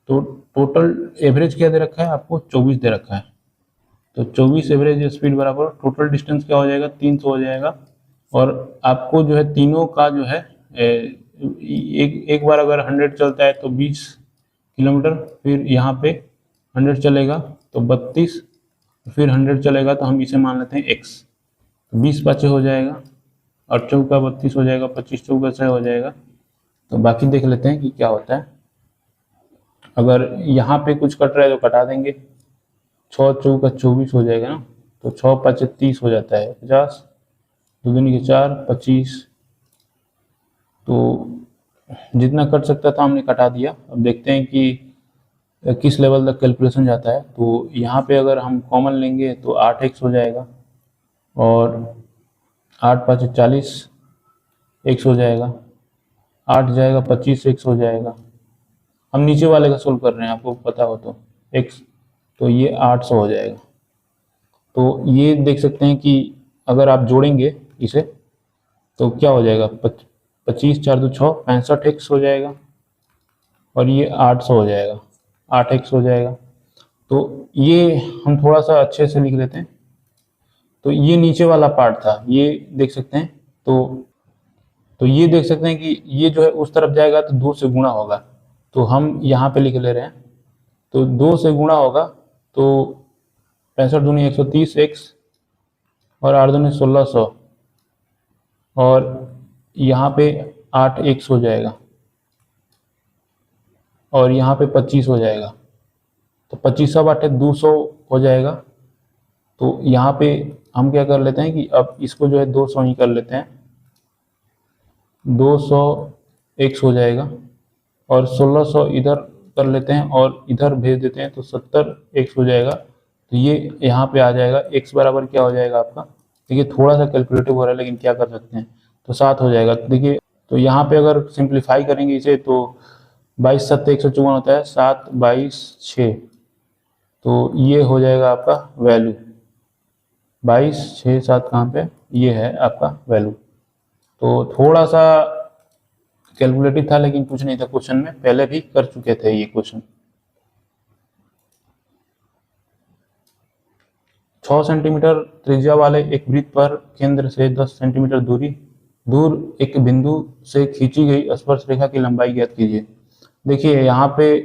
तो टोटल एवरेज क्या दे रखा है आपको 24 दे रखा है, तो 24 एवरेज स्पीड बराबर टोटल डिस्टेंस क्या हो जाएगा 300 हो जाएगा। और आपको जो है तीनों का जो है एक बार अगर 100 चलता है तो 20 किलोमीटर, फिर यहाँ पे 100 चलेगा तो 32, फिर 100 चलेगा तो हम इसे मान लेते हैं x, तो 20 5 हो जाएगा और चौका 32 हो जाएगा, 25 चौका 6 हो जाएगा। तो बाकी देख लेते हैं कि क्या होता है। अगर यहाँ पे कुछ कट रहा है तो कटा देंगे, 6 चौका 24 हो जाएगा ना, तो 6 5 30 हो जाता है 50, 2 दूनी के 4 25, तो जितना कट सकता था हमने कटा दिया। अब देखते हैं कि किस लेवल तक कैलकुलेशन जाता है। तो यहाँ पे अगर हम कॉमन लेंगे तो 8x हो जाएगा और 8 5 40 x हो जाएगा, 8 जाएगा 25x हो जाएगा। हम नीचे वाले का सोल्व कर रहे हैं, आपको पता हो तो x, तो ये 800 हो जाएगा। तो ये देख सकते हैं कि अगर आप जोड़ेंगे इसे तो क्या हो जाएगा 25 4 2 6 65x हो जाएगा और ये 800 हो जाएगा, 8x हो जाएगा। तो ये हम थोड़ा सा अच्छे से लिख लेते हैं। तो ये नीचे वाला पार्ट था, ये देख सकते हैं। तो ये देख सकते हैं कि ये जो है उस तरफ जाएगा तो 2 से गुणा होगा, तो हम यहाँ पे लिख ले रहे हैं। तो 2 से गुणा होगा तो 65 दूनी 130 x और 8 दूनी 1600 और यहाँ पे 8x हो जाएगा और यहाँ पे 25 हो जाएगा, तो 25 8 200 हो जाएगा। तो यहाँ पे हम क्या कर लेते हैं कि अब इसको जो है 200 ही कर लेते हैं, 200x हो जाएगा और 1600 इधर कर लेते हैं और इधर भेज देते हैं तो 70x हो जाएगा। तो ये यहाँ पे आ जाएगा, x बराबर क्या हो जाएगा आपका देखिए थोड़ा सा कैलकुलेटिव हो रहा है, लेकिन क्या कर सकते हैं, तो 7 हो जाएगा। देखिए तो यहाँ पे अगर सिंप्लीफाई करेंगे इसे तो 22 7 154 होता है, 7 22 6, तो ये हो जाएगा आपका वैल्यू 22 6 7 कहाँ पे, ये है आपका वैल्यू। तो थोड़ा सा कैलकुलेटिव था, लेकिन कुछ नहीं था, क्वेश्चन में पहले भी कर चुके थे ये क्वेश्चन। 6 सेंटीमीटर त्रिज्या वाले एक वृत्त पर केंद्र से 10 सेंटीमीटर दूर एक बिंदु से खींची गई स्पर्श रेखा की लंबाई ज्ञात कीजिए। देखिए यहाँ पे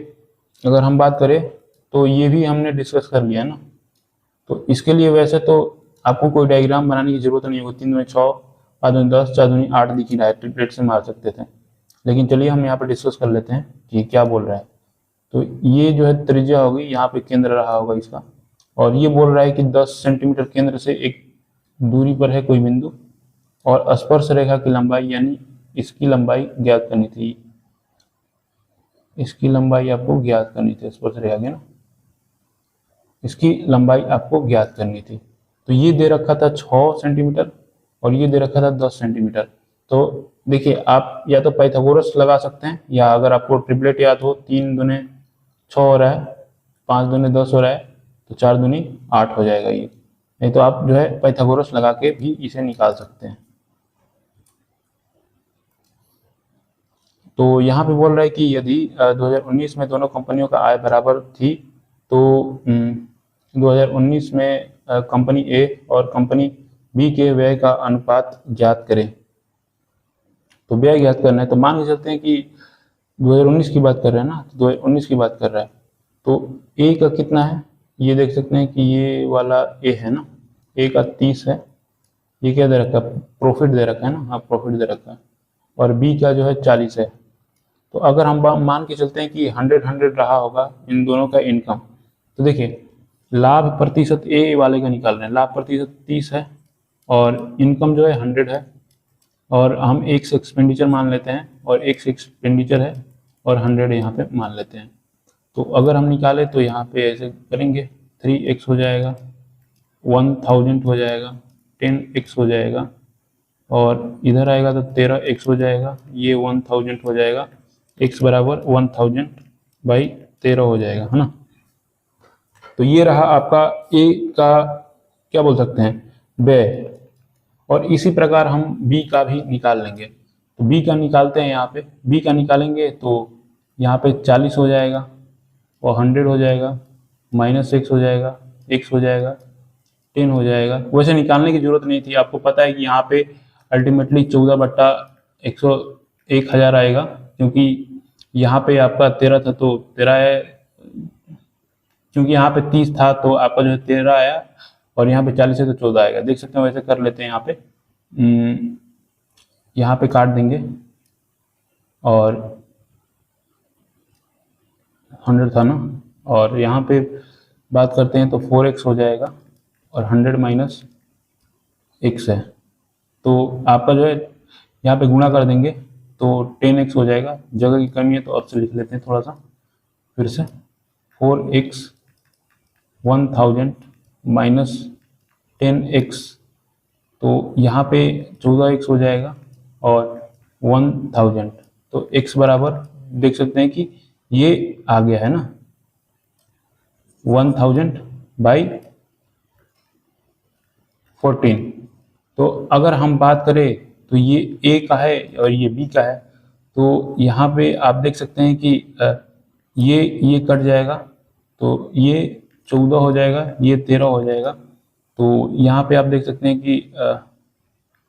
अगर हम बात करें तो ये भी हमने डिस्कस कर लिया ना, तो इसके लिए वैसे तो आपको कोई डायग्राम बनाने की जरूरत नहीं होगी। 3 दूनी 6, 5 दूनी 10, 4 दूनी 8 दिख ही रहा है, ट्रिपलेट से मार सकते थे, लेकिन चलिए हम यहाँ पे डिस्कस कर लेते हैं कि क्या बोल रहा है। तो ये जो है त्रिज्या होगी, यहाँ पे केंद्र रहा होगा इसका, और ये बोल रहा है कि 10 सेंटीमीटर केंद्र से एक दूरी पर है कोई बिंदु, और स्पर्श रेखा की लंबाई यानी इसकी लंबाई ज्ञात करनी थी। इसकी लंबाई आपको ज्ञात करनी थी, स्पर्श रेखा की ना, इसकी लंबाई आपको ज्ञात करनी थी। तो ये दे रखा था 6 सेंटीमीटर और ये दे रखा था 10 सेंटीमीटर। तो देखिए आप या तो पाइथागोरस लगा सकते हैं, या अगर आपको ट्रिपलेट याद हो, 3 दूने 6 हो रहा है, 5 दूने 10 हो रहा है, तो 4 दूनी 8 हो जाएगा ये। नहीं तो आप जो है पाइथागोरस लगा के भी इसे निकाल सकते हैं। तो यहाँ पे बोल रहा है कि यदि 2019 में दोनों कंपनियों का आय बराबर थी, तो 2019 में कंपनी ए और कंपनी बी के व्यय का अनुपात ज्ञात करें। तो व्यय ज्ञात करना है, तो मान के चलते हैं कि 2019 की बात कर रहे हैं ना, तो 2019 की बात कर रहा है, तो ए का कितना है, ये देख सकते हैं कि ये वाला ए है ना, ए का 30 है, ये क्या दे रखा है, प्रॉफिट दे रखा है ना, हाँ प्रॉफिट दे रखा है, और बी का जो है 40 है। तो अगर हम मान के चलते हैं कि 100 रहा होगा इन दोनों का इनकम, तो देखिए लाभ प्रतिशत ए वाले का निकाल रहे हैं, लाभ प्रतिशत 30 है और इनकम जो है 100 है, और हम एक्स एक्सपेंडिचर मान लेते हैं, और एक्स एक्सपेंडिचर है और 100 यहाँ पे मान लेते हैं। तो अगर हम निकालें तो यहाँ पे ऐसे करेंगे, 3x हो जाएगा, 1000 हो जाएगा, 10x हो जाएगा, और इधर आएगा तो 13x हो जाएगा, ये 1000 हो जाएगा, x बराबर 1000 बाई 13 हो जाएगा, है ना। तो ये रहा आपका ए का क्या बोल सकते हैं, व्यय। और इसी प्रकार हम बी का भी निकाल लेंगे। तो बी का निकालते हैं, यहाँ पे बी का निकालेंगे तो यहाँ पे 40 हो जाएगा और 100 हो जाएगा, -x हो जाएगा, x हो जाएगा, 10 हो जाएगा। वैसे निकालने की जरूरत नहीं थी, आपको पता है कि यहाँ पे अल्टीमेटली 14/1000 आएगा, क्योंकि यहाँ पे आपका 13 था तो 13 है, क्योंकि यहाँ पे 30 था तो आपका जो है 13 आया, और यहाँ पे 40 है तो 14 आएगा। देख सकते हैं, वैसे कर लेते हैं, यहाँ पे काट देंगे, और 100 था ना, और यहाँ पे बात करते हैं तो 4x हो जाएगा, और 100 माइनस x है, तो आपका जो है यहाँ पे गुणा कर देंगे तो 10x हो जाएगा। जगह की कमी है तो अब से लिख लेते हैं थोड़ा सा फिर से, 4x 1000 माइनस 10x, तो यहाँ पे 14x हो जाएगा और 1000, तो x बराबर देख सकते हैं कि ये आ गया है ना 1000 बाई 14। तो अगर हम बात करें तो ये ए का है और ये बी का है, तो यहाँ पे आप देख सकते हैं कि ये कट जाएगा, तो ये 14 हो जाएगा, ये 13 हो जाएगा, तो यहाँ पे आप देख सकते हैं कि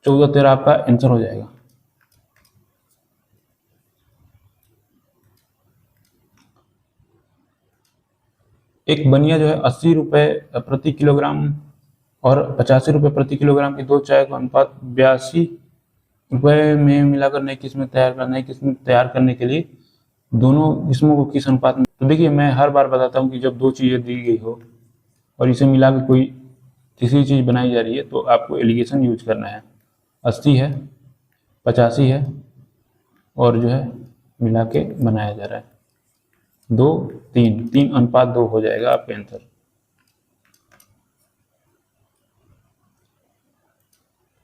14 13 आपका आंसर हो जाएगा। एक बनिया जो है 80 रुपये प्रति किलोग्राम और 85 रुपये प्रति किलोग्राम की दो चाय का अनुपात 82 रुपये में मिलाकर नई किस्में तैयार करने के लिए दोनों किस्मों को किस अनुपात में। तो देखिए मैं हर बार बताता हूँ कि जब दो चीज़ें दी गई हो और इसे मिला के कोई तीसरी चीज़ बनाई जा रही है तो आपको एलिगेशन यूज करना है। 80 है, 85 है, और जो है मिला के बनाया जा रहा है 2 3 3 अनुपात 2 हो जाएगा आपका आंसर।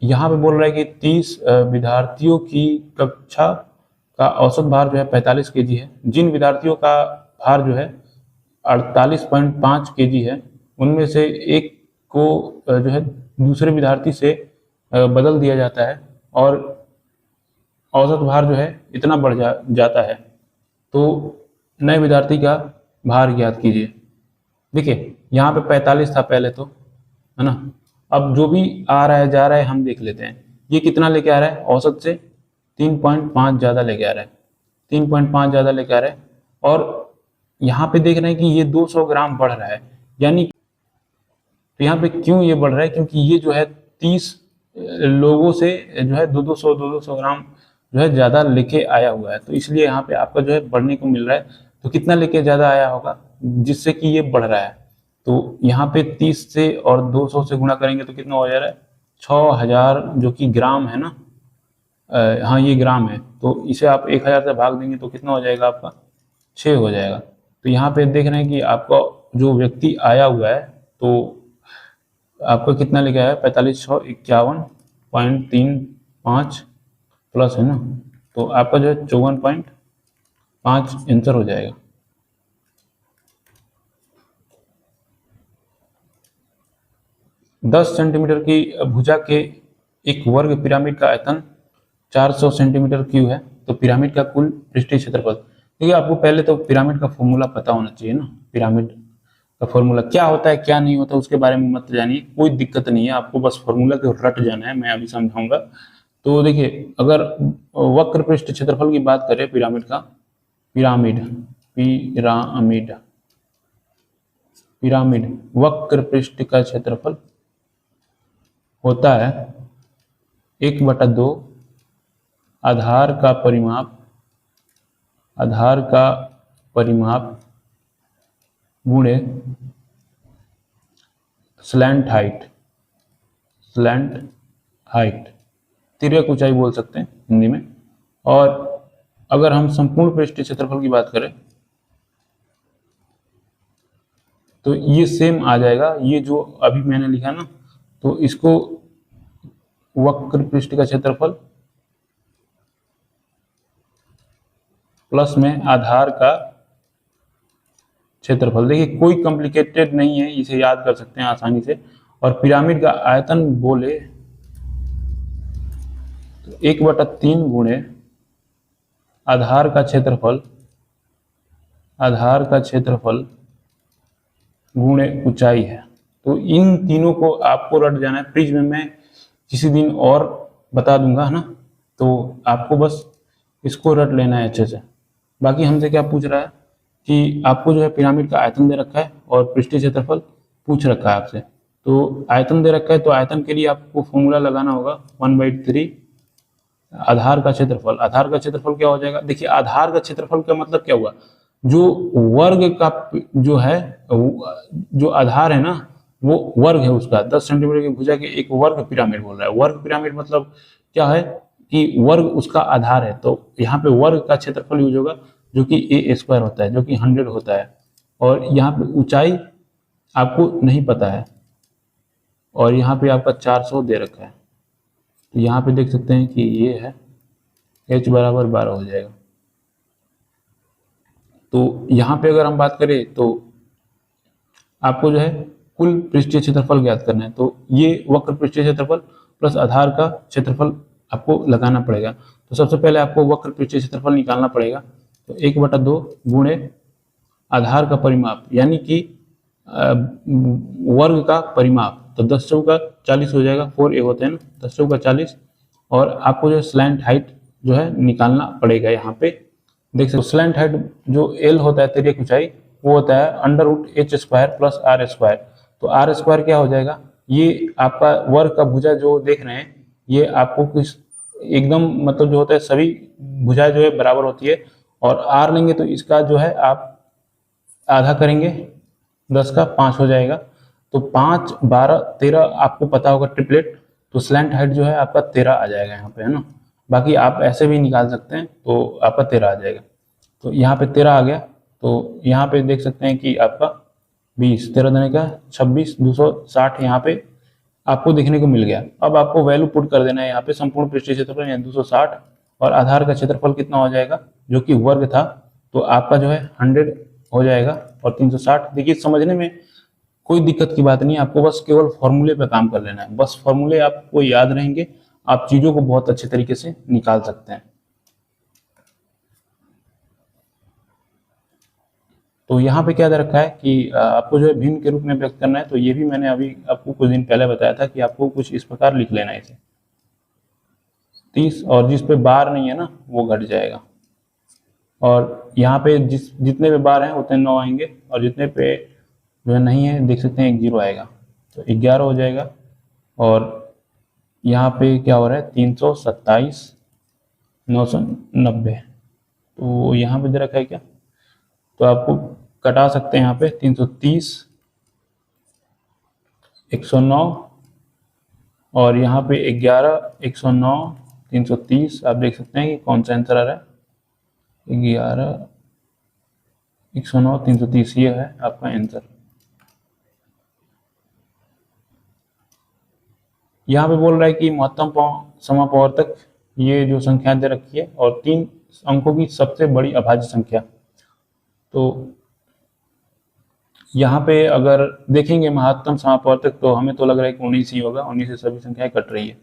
यहाँ पे बोल रहा है कि 30 विद्यार्थियों की कक्षा का औसत भार जो है 45 केजी है। जिन विद्यार्थियों का भार जो है 48.5 केजी है, उनमें से एक को जो है दूसरे विद्यार्थी से बदल दिया जाता है और औसत भार जो है इतना बढ़ जाता है, तो नए विद्यार्थी का भार ज्ञात कीजिए। देखिए यहाँ पे 45 था पहले, तो है ना। अब जो भी आ रहा है जा रहा है हम देख लेते हैं। ये कितना लेके आ रहा है, औसत से 3.5 ज़्यादा लेके आ रहा है, 3.5 ज़्यादा लेके आ रहा है। और यहाँ पे देख रहे हैं कि ये 200 ग्राम बढ़ रहा है, यानी तो यहाँ पे क्यों ये बढ़ रहा है, क्योंकि ये जो है 30 लोगों से जो है 200 ग्राम जो है ज़्यादा लेके आया हुआ है, तो इसलिए यहाँ पे आपका जो है बढ़ने को मिल रहा है। तो कितना लेके ज़्यादा आया होगा जिससे कि ये बढ़ रहा है, तो यहाँ पे 30 से और 200 से गुणा करेंगे तो कितना हो जा रहा है, 6000 जो कि ग्राम है ना। हाँ ये ग्राम है, तो इसे आप 1000 से भाग देंगे तो कितना हो जाएगा आपका, 6 हो जाएगा। तो यहाँ पे देख रहे हैं कि आपका जो व्यक्ति आया हुआ है तो आपका कितना लेके आया, 4551.35 प्लस है ना, तो आपका जो है 54.5 आंसर हो जाएगा। दस सेंटीमीटर की भुजा के एक वर्ग पिरामिड का आयतन 400 सेंटीमीटर क्यूब है, तो पिरामिड का कुल पृष्ठीय क्षेत्रफल। देखिए आपको पहले तो पिरामिड का फॉर्मूला पता होना चाहिए ना। पिरामिड का फॉर्मूला क्या होता है क्या नहीं होता उसके बारे में मत जानिए, कोई दिक्कत नहीं है, आपको बस फॉर्मूला को रट जाना है, मैं अभी समझाऊंगा। तो देखिए अगर वक्र पृष्ठ क्षेत्रफल की बात करें पिरामिड का, पिरामिड पिरामिड पिरामिड वक्र पृष्ठ का क्षेत्रफल होता है 1/2 आधार का परिमाप गुणे स्लैंट हाइट, तिर्यक ऊंचाई बोल सकते हैं हिंदी में। और अगर हम संपूर्ण पृष्ठीय क्षेत्रफल की बात करें तो ये सेम आ जाएगा, ये जो अभी मैंने लिखा ना, तो इसको वक्र पृष्ठ का क्षेत्रफल प्लस में आधार का क्षेत्रफल। देखिए कोई कॉम्प्लिकेटेड नहीं है, इसे याद कर सकते हैं आसानी से। और पिरामिड का आयतन बोले तो 1/3 गुणे आधार का क्षेत्रफल गुणे ऊंचाई है। तो इन तीनों को आपको रट जाना है। प्रिज्म में किसी दिन और बता दूंगा है ना, तो आपको बस इसको रट लेना है अच्छे से। बाकी हमसे क्या पूछ रहा है कि आपको जो है पिरामिड का आयतन दे रखा है और पृष्ठीय क्षेत्रफल पूछ रखा है आपसे। तो आयतन दे रखा है, तो आयतन के लिए आपको फॉर्मूला लगाना होगा 1/3 आधार का क्षेत्रफल। आधार का क्षेत्रफल क्या हो जाएगा, देखिए आधार का क्षेत्रफल का मतलब क्या हुआ, जो वर्ग का जो है जो आधार है ना वो वर्ग है उसका। 10 सेंटीमीटर की भुजा के एक वर्ग पिरामिड बोल रहा है। वर्ग पिरामिड मतलब क्या है कि वर्ग उसका आधार है, तो यहाँ पे वर्ग का क्षेत्रफल यूज होगा जो कि a² होता है, जो कि 100 होता है। और यहाँ पे ऊंचाई आपको नहीं पता है और यहाँ पे आपका 400 दे रखा है, तो यहाँ पे देख सकते हैं कि ये है h बराबर 12 हो जाएगा। तो यहाँ पे अगर हम बात करें तो आपको जो है कुल पृष्ठीय क्षेत्रफल ज्ञात करना है, तो ये वक्र पृष्ठीय क्षेत्रफल प्लस आधार का क्षेत्रफल आपको लगाना पड़ेगा। तो सबसे पहले आपको वक्र पृष्ठीय क्षेत्रफल निकालना पड़ेगा, तो 1/2 गुणे आधार का परिमाप यानी कि वर्ग का परिमाप, तो 10 चौका 40 हो जाएगा, 4a होते हैं ना, 10 चौका 40। और आपको जो स्लैंट हाइट जो है निकालना पड़ेगा। यहाँ पे देख सकते हो स्लैंट हाइट जो L होता है तिर्यक ऊंचाई, वो होता है √h² प्लस r²। तो r² क्या हो जाएगा, ये आपका वर्ग का भुजा जो देख रहे हैं ये आपको किस एकदम मतलब जो होता है सभी भुजाएं जो है बराबर होती है। और r लेंगे तो इसका जो है आप आधा करेंगे, 10 का 5 हो जाएगा। तो 5, 12, 13 आपको पता होगा ट्रिपलेट, तो स्लैंट हाइट जो है आपका 13 आ जाएगा यहाँ पे, है ना। बाकी आप ऐसे भी निकाल सकते हैं तो आपका 13 आ जाएगा। तो यहाँ पे 13 आ गया, तो यहाँ पे देख सकते हैं कि आपका 20, 13 देने का 26, 260 यहाँ पे आपको देखने को मिल गया। अब आपको वैल्यू पुट कर देना है यहाँ पे, संपूर्ण पृष्ठीय क्षेत्रफल यानी 260 और आधार का क्षेत्रफल कितना हो जाएगा, जो कि वर्ग था, तो आपका जो है 100 हो जाएगा और 360। देखिए समझने में कोई दिक्कत की बात नहीं है, आपको बस केवल फॉर्मूले पे काम कर लेना है, बस फॉर्मूले आपको याद रहेंगे, आप चीजों को बहुत अच्छे तरीके से निकाल सकते हैं। तो यहाँ पे क्या दे रखा है कि आपको जो है भिन्न के रूप में व्यक्त करना है, तो ये भी मैंने अभी आपको कुछ दिन पहले बताया था कि आपको कुछ इस प्रकार लिख लेना है इसे 30, और जिस पे बार नहीं है ना वो घट जाएगा, और यहाँ पे जितने पे बार हैं उतने 9 आएंगे, और जितने पे जो है नहीं है देख सकते हैं 1 0 आएगा, तो 11 हो जाएगा। और यहाँ पे क्या हो रहा है 327 990, तो यहाँ पे दे रखा है क्या, तो आपको कटा सकते हैं यहाँ पे 330 109 और यहाँ पे 11 109 330, आप देख सकते हैं कि कौन सा आंसर आ रहा है, 11 109 330, ये है आपका आंसर। यहाँ पे बोल रहा है कि महत्तम समापवर्तक ये जो संख्या दे रखी है और 3 अंकों की सबसे बड़ी अभाज्य संख्या, तो यहाँ पे अगर देखेंगे महत्तम समापवर्तक तो हमें तो लग रहा है कि 19 ही होगा, 19 से सभी संख्याएं कट रही है,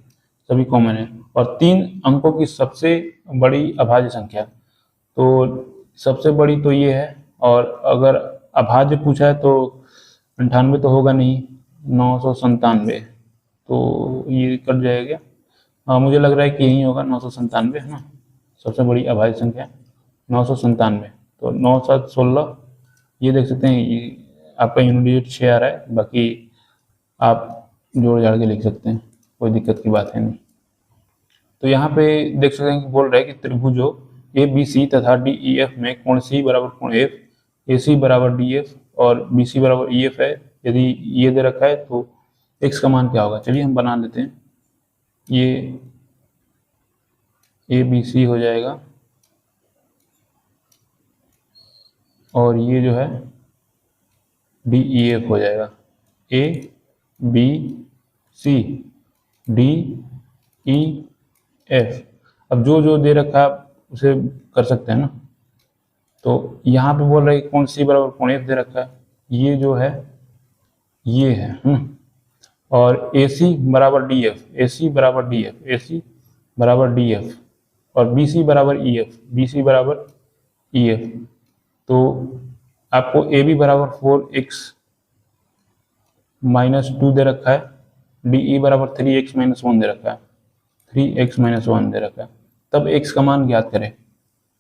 सभी कॉमन है, और 3 अंकों की सबसे बड़ी अभाज्य संख्या, तो सबसे बड़ी तो ये है, और अगर अभाज्य पूछा है तो 98 तो होगा नहीं, 997, तो ये कट जाएगा। हाँ मुझे लग रहा है कि यही होगा 997 है ना, सबसे बड़ी अभाज्य संख्या 997, तो 9 7 16, ये देख सकते हैं ये आपका यूनिट डिजिट 6 आ रहा है, बाकी आप जोड़ जाड़ के लिख सकते हैं, कोई दिक्कत की बात है नहीं। तो यहाँ पे देख सकते हैं कि बोल रहा है कि त्रिभुजों ABC तथा DEF में कोण C बराबर कोण F, AC बराबर DF और BC बराबर EF है। यदि ये दे रखा है तो x का मान क्या होगा, चलिए हम बना लेते हैं, ये ABC हो जाएगा और ये जो है DEF हो जाएगा, ABC DEF। अब जो जो दे रखा है उसे कर सकते हैं ना, तो यहाँ पे बोल रहा है कोण C बराबर कोण F दे रखा है, ये जो है ये है और AC बराबर DF, AC बराबर DF, AC बराबर DF और BC बराबर EF, BC बराबर EF, तो आपको AB बराबर 4x माइनस 2 दे रखा है, DE बराबर 3x माइनस 1 दे रखा है, 3x माइनस 1 दे रखा है। तब x का मान ज्ञात करें,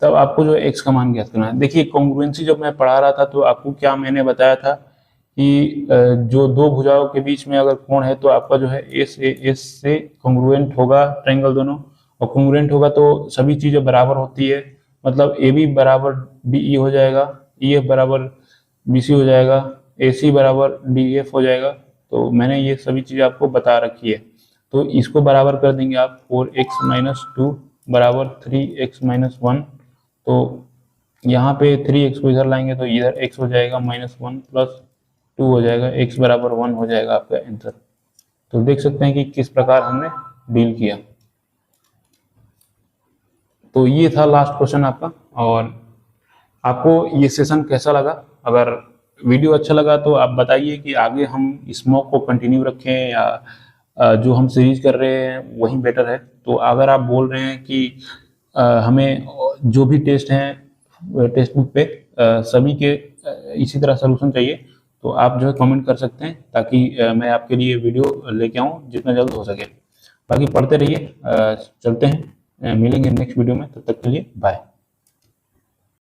तब आपको जो x का मान ज्ञात करना है। देखिए कॉन्ग्रुएंसी जब मैं पढ़ा रहा था तो आपको क्या मैंने बताया था कि जो दो भुजाओं के बीच में अगर कोण है तो आपका जो है एस से कॉन्ग्रुएंट होगा ट्रायंगल दोनों, और कॉन्ग्रुएंट होगा तो सभी चीजें बराबर होती है, मतलब AB बराबर DE हो जाएगा, EF बराबर BC हो जाएगा, AC बराबर DF हो जाएगा। तो मैंने ये सभी चीजें आपको बता रखी है, तो इसको बराबर कर देंगे आप 4x माइनस 2 बराबर 3x माइनस 1, तो यहाँ पे 3x को इधर लाएंगे तो इधर x हो जाएगा माइनस 1 प्लस 2 हो जाएगा, x बराबर 1 हो जाएगा आपका आंसर। तो देख सकते हैं कि किस प्रकार हमने डील किया। तो ये था लास्ट क्वेश्चन आपका, और आपको ये सेशन कैसा लगा, अगर वीडियो अच्छा लगा तो आप बताइए कि आगे हम इस मॉक को कंटिन्यू रखें या जो हम सीरीज कर रहे हैं वही बेटर है। तो अगर आप बोल रहे हैं कि हमें जो भी टेस्ट हैं टेक्स्ट बुक पे सभी के इसी तरह सोल्यूशन चाहिए, तो आप जो है कमेंट कर सकते हैं ताकि मैं आपके लिए वीडियो लेके आऊँ जितना जल्द हो सके। बाकी पढ़ते रहिए, चलते हैं, मिलेंगे नेक्स्ट वीडियो में, तब तक के लिए बाय।